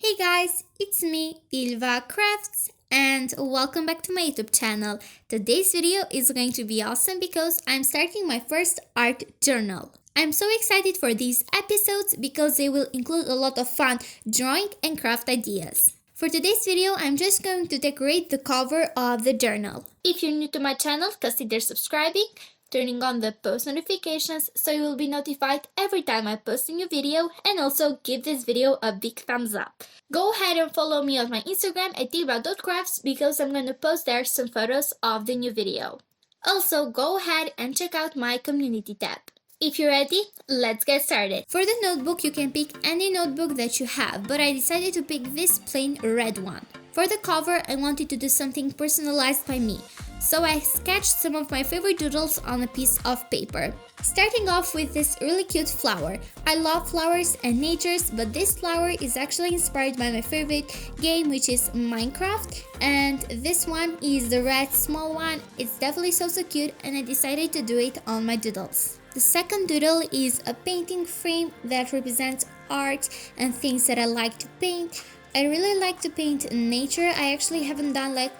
Hey guys, it's me, ILVA Crafts, and welcome back to my YouTube channel. Today's video is going to be awesome because I'm starting my first art journal. I'm so excited for these episodes because they will include a lot of fun drawing and craft ideas. For today's video, I'm just going to decorate the cover of the journal. If you're new to my channel, consider subscribing, turning on the post notifications so you will be notified every time I post a new video, and also give this video a big thumbs up. Go ahead and follow me on my Instagram at diva.crafts because I'm going to post there some photos of the new video. Also, go ahead and check out my community tab. If you're ready, let's get started. For the notebook, you can pick any notebook that you have, but I decided to pick this plain red one. For the cover, I wanted to do something personalized by me, so I sketched some of my favorite doodles on a piece of paper. Starting off with this really cute flower. I love flowers and natures, but this flower is actually inspired by my favorite game, which is Minecraft, and this one is the red small one. It's definitely so cute, and I decided to do it on my doodles. The second doodle is a painting frame that represents art and things that I like to paint. I really like to paint nature. I actually haven't done like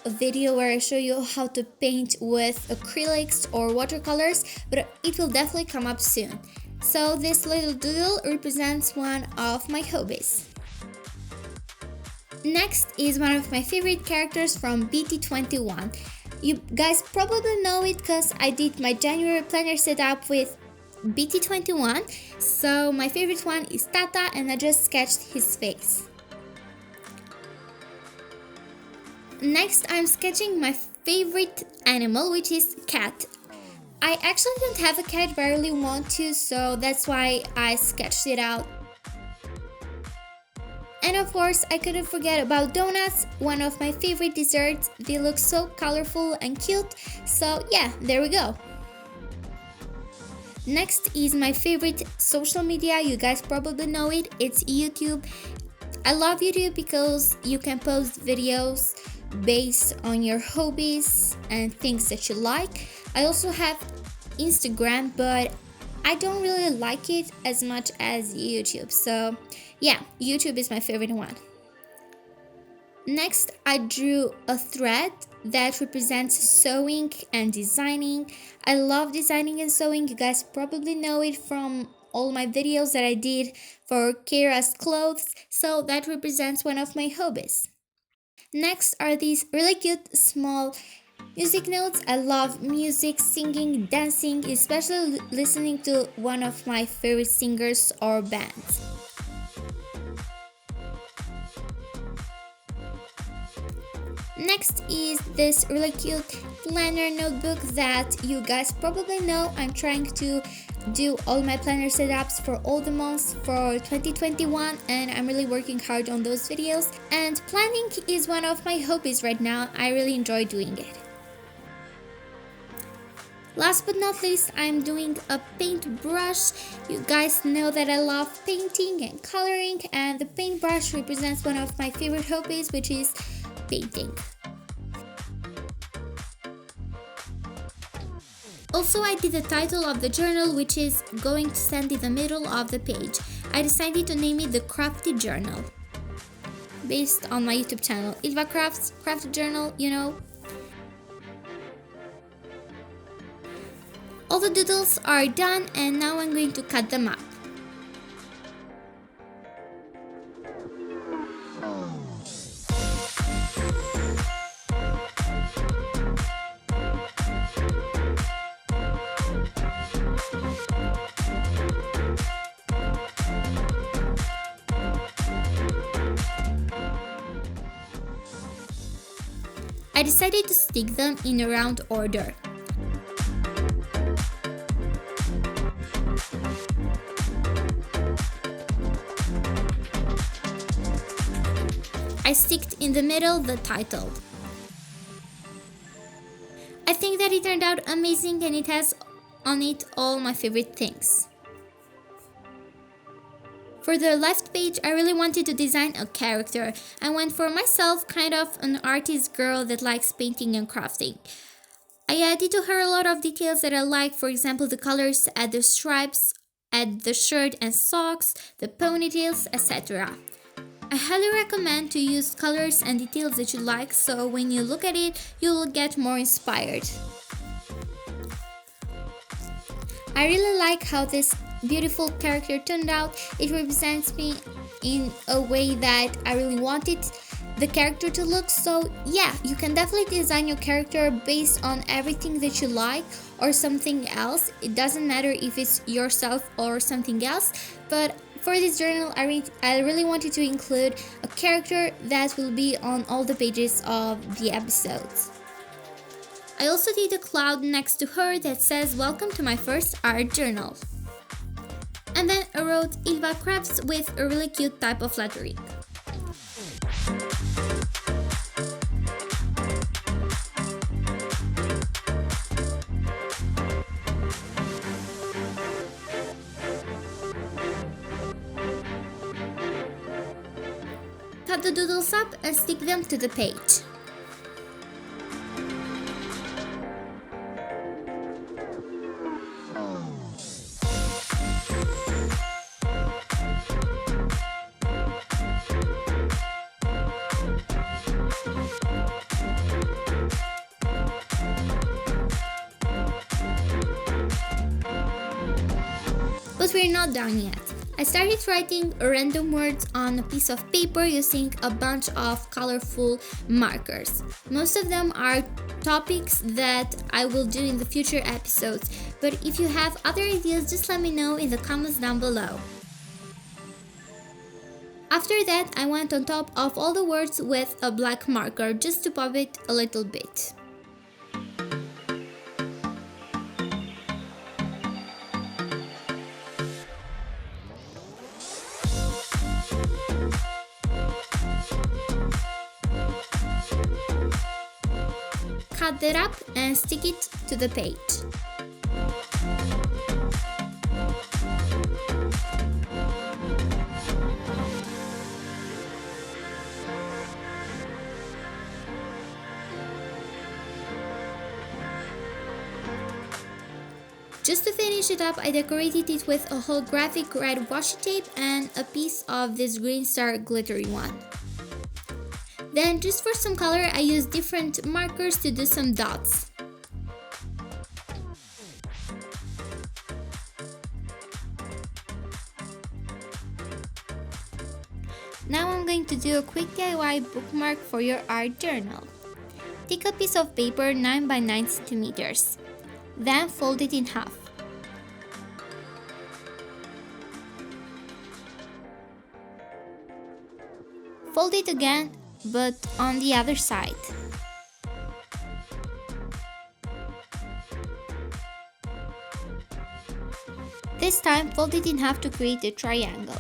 a video where I show you how to paint with acrylics or watercolors, but it will definitely come up soon. So this little doodle represents one of my hobbies. Next is one of my favorite characters from BT21. You guys probably know it because I did my January planner setup with BT21. So my favorite one is Tata, and I just sketched his face. Next, I'm sketching my favorite animal, which is cat. I actually don't have a cat, but I really want to, so that's why I sketched it out. And of course, I couldn't forget about donuts, one of my favorite desserts. They look so colorful and cute, so yeah, there we go. Next is my favorite social media. You guys probably know it. It's YouTube. I love YouTube because you can post videos based on your hobbies and things that you like. I also have Instagram, but I don't really like it as much as YouTube. So yeah, YouTube is my favorite one. Next, I drew a thread that represents sewing and designing. I love designing and sewing. You guys probably know it from all my videos that I did for Kira's clothes. So that represents one of my hobbies. Next are these really cute small music notes. I love music, singing, dancing, especially listening to one of my favorite singers or bands. Next is this really cute planner notebook that you guys probably know. I'm trying to do all my planner setups for all the months for 2021, and I'm really working hard on those videos. And planning is one of my hobbies right now. I really enjoy doing it. Last but not least, I'm doing a paintbrush. You guys know that I love painting and coloring, and the paintbrush represents one of my favorite hobbies, which is painting. Also, I did the title of the journal, which is going to stand in the middle of the page. I decided to name it the Crafty Journal, based on my YouTube channel, ILVA Crafts, Crafty Journal, you know. All the doodles are done, and now I'm going to cut them up. I decided to stick them in a round order. I sticked in the middle the title. I think that it turned out amazing, and it has on it all my favorite things. For the left page, I really wanted to design a character. I went for myself, kind of an artist girl that likes painting and crafting. I added to her a lot of details that I like, for example, the colors at the stripes, at the shirt and socks, the ponytails, etc. I highly recommend to use colors and details that you like, so when you look at it, you'll get more inspired. I really like how this beautiful character turned out. It represents me in a way that I really wanted the character to look. So yeah, you can definitely design your character based on everything that you like or something else. It doesn't matter if it's yourself or something else, but for this journal I really wanted to include a character that will be on all the pages of the episodes. I also did a cloud next to her that says welcome to my first art journal. And then I wrote ILVA crafts with a really cute type of lettering. Cut the doodles up and stick them to the page. But we're not done yet. I started writing random words on a piece of paper using a bunch of colorful markers. Most of them are topics that I will do in the future episodes, but if you have other ideas, just let me know in the comments down below. After that, I went on top of all the words with a black marker just to pop it a little bit. Cut that up and stick it to the page. Just to finish it up, I decorated it with a holographic red washi tape and a piece of this green star glittery one. Then, just for some color, I used different markers to do some dots. Now I'm going to do a quick DIY bookmark for your art journal. Take a piece of paper 9 by 9 centimeters. Then fold it in half. Fold it again, but on the other side. This time, fold it in half to create a triangle.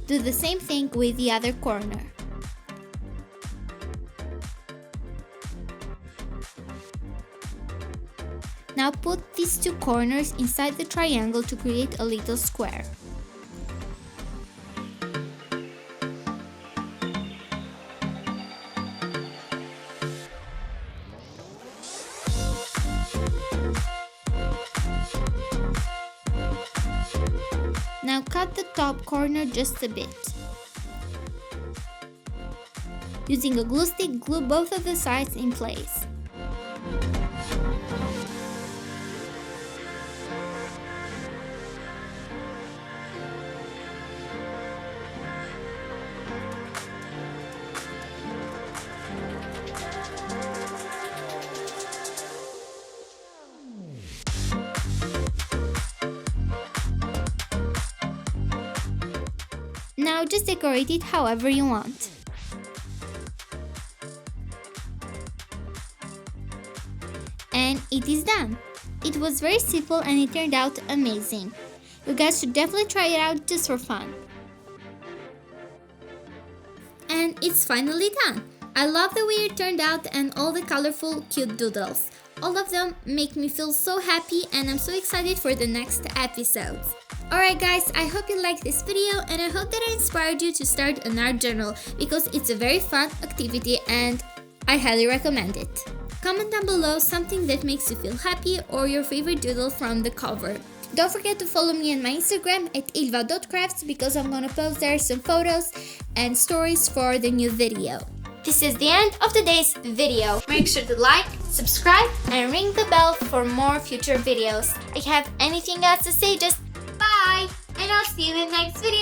Do the same thing with the other corner. Now put these two corners inside the triangle to create a little square. Now cut the top corner just a bit. Using a glue stick, glue both of the sides in place. Now just decorate it however you want. And it is done. It was very simple and it turned out amazing. You guys should definitely try it out just for fun. And it's finally done. I love the way it turned out and all the colorful cute doodles. All of them make me feel so happy and I'm so excited for the next episodes. Alright guys, I hope you liked this video and I hope that I inspired you to start an art journal because it's a very fun activity and I highly recommend it. Comment down below something that makes you feel happy or your favorite doodle from the cover. Don't forget to follow me on my Instagram at ilva.crafts because I'm gonna post there some photos and stories for the new video. This is the end of today's video. Make sure to like, subscribe, and ring the bell for more future videos. If you have anything else to say, just bye! And I'll see you in the next video.